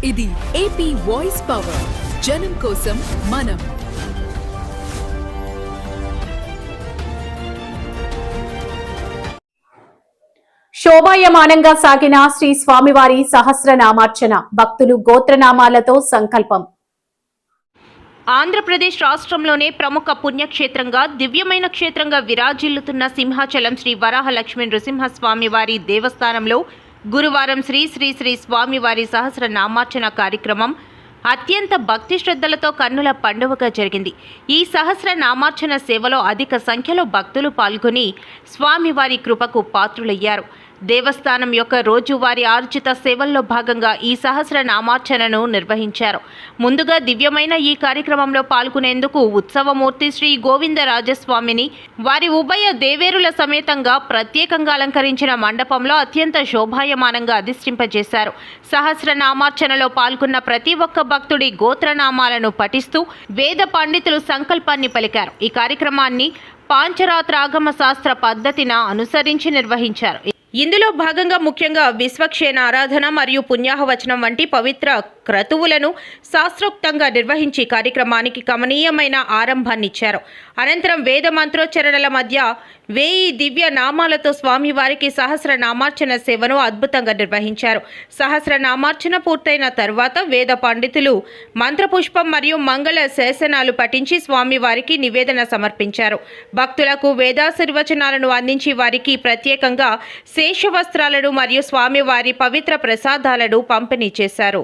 ఇది AP voice power, జనం కోసం మనం. శోభాయమానంగా సాగిన శ్రీ స్వామివారి సహస్రనామార్చన, భక్తులు గోత్రనామాలతో సంకల్పం. ఆంధ్రప్రదేశ్ రాష్ట్రంలోనే ప్రముఖ పుణ్యక్షేత్రంగా, దివ్యమైన క్షేత్రంగా విరాజిల్లుతున్న సింహాచలం శ్రీ వరాహ లక్ష్మీ నృసింహస్వామివారి దేవస్థానంలో గురువారం శ్రీ శ్రీ శ్రీ స్వామివారి సహస్రనామార్చన కార్యక్రమం అత్యంత భక్తి శ్రద్ధలతో కన్నుల పండువగా జరిగింది. ఈ సహస్రనామార్చన సేవలో అధిక సంఖ్యలో భక్తులు పాల్గొని స్వామివారి కృపకు పాత్రులయ్యారు. దేవస్థానం యొక్క రోజువారీ ఆర్జిత సేవల్లో భాగంగా ఈ సహస్రనామార్చనను నిర్వహించారు. ముందుగా దివ్యమైన ఈ కార్యక్రమంలో పాల్గొనేందుకు ఉత్సవమూర్తి శ్రీ గోవిందరాజస్వామిని వారి ఉభయ దేవేరుల సమేతంగా ప్రత్యేకంగా అలంకరించిన మండపంలో అత్యంత శోభాయమానంగా అధిష్ఠింపజేశారు. సహస్రనామార్చనలో పాల్గొన్న ప్రతి ఒక్క భక్తుడి గోత్రనామాలను పఠిస్తూ వేద పండితులు సంకల్పాన్ని పలికారు. ఈ కార్యక్రమాన్ని పాంచరాత్రాగమ శాస్త్ర పద్ధతిన అనుసరించి నిర్వహించారు. ఇందులో భాగంగా ముఖ్యంగా విశ్వక్షేణ ఆరాధన మరియు పుణ్యాహవచనం వంటి పవిత్ర క్రతువులను శాస్త్రోక్తంగా నిర్వహించి కార్యక్రమానికి కమనీయమైన ఆరంభాన్నిచ్చారు. అనంతరం వేద మంత్రోచ్చరణల మధ్య 1000 దివ్య నామాలతో స్వామివారికి సహస్రనామార్చన సేవను అద్భుతంగా నిర్వహించారు. సహస్రనామార్చన పూర్తయిన తర్వాత వేద పండితులు మంత్రపుష్పం మరియు మంగళ శాసనాలు పఠించి స్వామివారికి నివేదన సమర్పించారు. భక్తులకు వేదాశీర్వచనాలను అందించి వారికి ప్రత్యేకంగా శేషవస్త్రాలను మరియు స్వామివారి పవిత్ర ప్రసాదాలను పంపిణీ చేశారు.